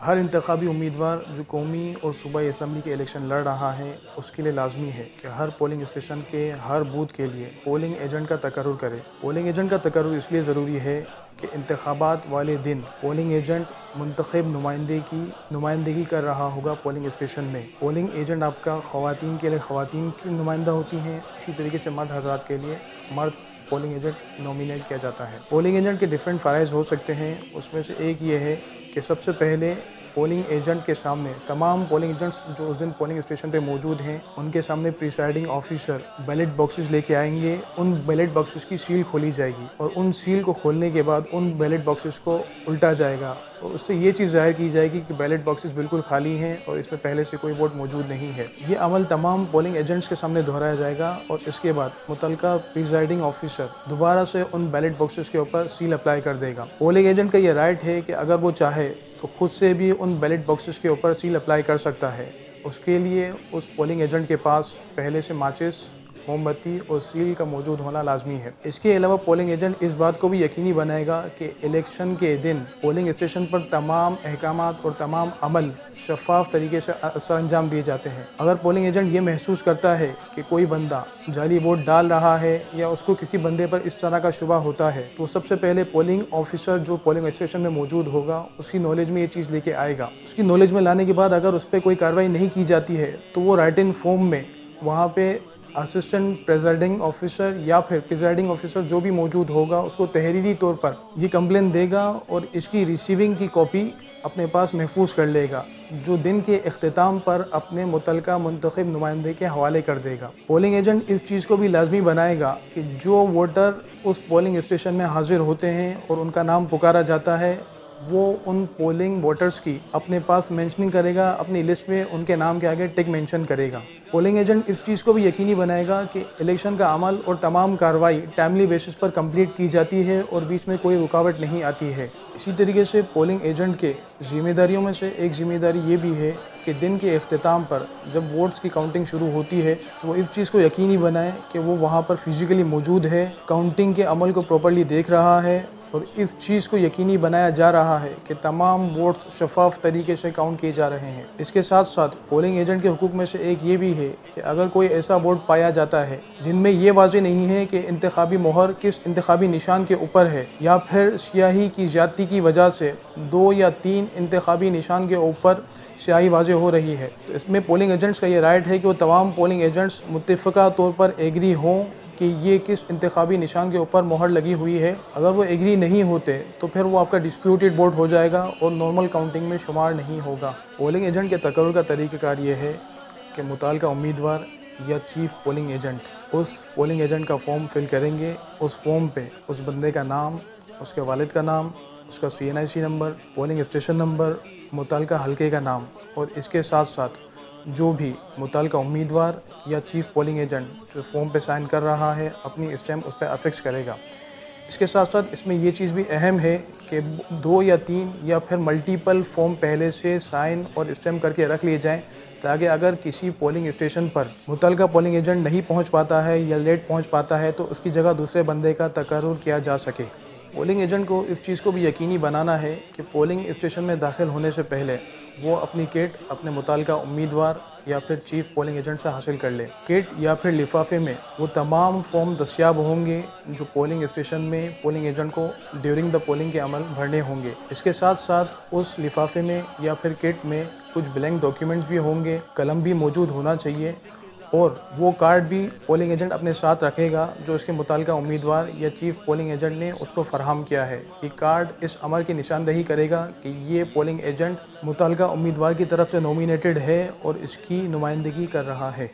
ہر انتخابی امیدوار جو قومی اور صوبائی اسمبلی کے الیکشن لڑ رہا ہے اس کے لیے لازمی ہے کہ ہر پولنگ اسٹیشن کے ہر بوتھ کے لیے پولنگ ایجنٹ کا تقرر کرے۔ پولنگ ایجنٹ کا تقرر اس لیے ضروری ہے کہ انتخابات والے دن پولنگ ایجنٹ منتخب نمائندگی کر رہا ہوگا پولنگ اسٹیشن میں۔ پولنگ ایجنٹ آپ کا خواتین کے لیے خواتین کی نمائندہ ہوتی ہیں، اسی طریقے سے مرد حضرات کے لیے مرد پولنگ ایجنٹ نومینیٹ کیا جاتا ہے۔ پولنگ ایجنٹ کے ڈیفرنٹ فرائض ہو سکتے ہیں، اس میں سے ایک یہ ہے کہ سب سے پہلے پولنگ ایجنٹ کے سامنے تمام پولنگ ایجنٹس جو اس دن پولنگ اسٹیشن پہ موجود ہیں ان کے سامنے پریسائڈنگ آفیسر بیلٹ باکسز لے کے آئیں گے۔ ان بیلٹ باکسز کی سیل کھولی جائے گی اور ان سیل کو کھولنے کے بعد ان بیلٹ باکسز کو الٹا جائے گا اور اس سے یہ چیز ظاہر کی جائے گی کہ بیلٹ باکسز بالکل خالی ہیں اور اس میں پہلے سے کوئی ووٹ موجود نہیں ہے۔ یہ عمل تمام پولنگ ایجنٹس کے سامنے دہرایا جائے گا اور اس کے بعد متعلقہ پریسائڈنگ آفیسر دوبارہ سے ان بیلٹ باکسز کے اوپر سیل اپلائی کر دے گا۔ پولنگ ایجنٹ کا یہ رائٹ ہے کہ اگر وہ چاہے تو خود سے بھی ان بیلٹ باکسز کے اوپر سیل اپلائی کر سکتا ہے۔ اس کے لیے اس پولنگ ایجنٹ کے پاس پہلے سے ماچس، موم بتی اور سیل کا موجود ہونا لازمی ہے۔ اس کے علاوہ پولنگ ایجنٹ اس بات کو بھی یقینی بنائے گا کہ الیکشن کے دن پولنگ اسٹیشن پر تمام احکامات اور تمام عمل شفاف طریقے سے سر انجام دیے جاتے ہیں۔ اگر پولنگ ایجنٹ یہ محسوس کرتا ہے کہ کوئی بندہ جعلی ووٹ ڈال رہا ہے یا اس کو کسی بندے پر اس طرح کا شبہ ہوتا ہے تو سب سے پہلے پولنگ آفیسر جو پولنگ اسٹیشن میں موجود ہوگا اس کی نالج میں یہ چیز لے کے آئے گا۔ اس کی نالج میں لانے کے بعد اگر اس پہ کوئی کارروائی نہیں کی جاتی ہے تو وہ رائٹن فارم میں وہاں پہ اسسٹنٹ پریزائڈنگ آفیسر یا پھر پریزائڈنگ آفیسر جو بھی موجود ہوگا اس کو تحریری طور پر یہ کمپلین دے گا اور اس کی ریسیونگ کی کاپی اپنے پاس محفوظ کر لے گا، جو دن کے اختتام پر اپنے متعلقہ منتخب نمائندے کے حوالے کر دے گا۔ پولنگ ایجنٹ اس چیز کو بھی لازمی بنائے گا کہ جو ووٹر اس پولنگ اسٹیشن میں حاضر ہوتے ہیں اور ان کا نام پکارا جاتا ہے وہ ان پولنگ ووٹرز کی اپنے پاس مینشننگ کرے گا، اپنی لسٹ میں ان کے نام کے آگے ٹک مینشن کرے گا۔ پولنگ ایجنٹ اس چیز کو بھی یقینی بنائے گا کہ الیکشن کا عمل اور تمام کارروائی ٹائملی بیسس پر کمپلیٹ کی جاتی ہے اور بیچ میں کوئی رکاوٹ نہیں آتی ہے۔ اسی طریقے سے پولنگ ایجنٹ کے ذمہ داریوں میں سے ایک ذمہ داری یہ بھی ہے کہ دن کے اختتام پر جب ووٹس کی کاؤنٹنگ شروع ہوتی ہے تو وہ اس چیز کو یقینی بنائے کہ وہ وہاں پر فزیکلی موجود ہے، کاؤنٹنگ کے عمل کو پراپرلی دیکھ رہا ہے اور اس چیز کو یقینی بنایا جا رہا ہے کہ تمام ووٹس شفاف طریقے سے کاؤنٹ کیے جا رہے ہیں۔ اس کے ساتھ ساتھ پولنگ ایجنٹ کے حقوق میں سے ایک یہ بھی ہے کہ اگر کوئی ایسا ووٹ پایا جاتا ہے جن میں یہ واضح نہیں ہے کہ انتخابی مہر کس انتخابی نشان کے اوپر ہے یا پھر سیاہی کی زیادتی کی وجہ سے 2 یا 3 انتخابی نشان کے اوپر سیاہی واضح ہو رہی ہے، تو اس میں پولنگ ایجنٹس کا یہ رائٹ ہے کہ وہ تمام پولنگ ایجنٹس متفقہ طور پر ایگری ہوں کہ یہ کس انتخابی نشان کے اوپر مہر لگی ہوئی ہے۔ اگر وہ ایگری نہیں ہوتے تو پھر وہ آپ کا ڈسپیوٹڈ ووٹ ہو جائے گا اور نارمل کاؤنٹنگ میں شمار نہیں ہوگا۔ پولنگ ایجنٹ کے تقرر کا طریقہ کار یہ ہے کہ متعلقہ امیدوار یا چیف پولنگ ایجنٹ اس پولنگ ایجنٹ کا فارم فل کریں گے۔ اس فارم پہ اس بندے کا نام، اس کے والد کا نام، اس کا CNIC number, polling station number, متعلقہ حلقے کا نام اور اس کے ساتھ ساتھ جو بھی متعلقہ امیدوار یا چیف پولنگ ایجنٹ جو فارم پہ سائن کر رہا ہے اپنی اسٹیمپ اس پہ افکس کرے گا۔ اس کے ساتھ ساتھ اس میں یہ چیز بھی اہم ہے کہ 2 یا 3 یا پھر ملٹیپل فارم پہلے سے سائن اور اسٹیمپ کر کے رکھ لیے جائیں تاکہ اگر کسی پولنگ اسٹیشن پر متعلقہ پولنگ ایجنٹ نہیں پہنچ پاتا ہے یا لیٹ پہنچ پاتا ہے تو اس کی جگہ دوسرے بندے کا تقرر کیا جا سکے۔ پولنگ ایجنٹ کو اس چیز کو بھی یقینی بنانا ہے کہ پولنگ اسٹیشن میں داخل ہونے سے پہلے وہ اپنی کٹ اپنے متعلقہ امیدوار یا پھر چیف پولنگ ایجنٹ سے حاصل کر لے۔ کٹ یا پھر لفافے میں وہ تمام فارم دستیاب ہوں گے جو پولنگ اسٹیشن میں پولنگ ایجنٹ کو ڈیورنگ دا پولنگ کے عمل بھرنے ہوں گے۔ اس کے ساتھ ساتھ اس لفافے میں یا پھر کٹ میں کچھ بلینک ڈاکیومنٹس بھی ہوں گے، قلم بھی موجود ہونا چاہیے اور وہ کارڈ بھی پولنگ ایجنٹ اپنے ساتھ رکھے گا جو اس کے متعلقہ امیدوار یا چیف پولنگ ایجنٹ نے اس کو فراہم کیا ہے۔ یہ کارڈ اس امر کی نشاندہی کرے گا کہ یہ پولنگ ایجنٹ متعلقہ امیدوار کی طرف سے نومینیٹڈ ہے اور اس کی نمائندگی کر رہا ہے۔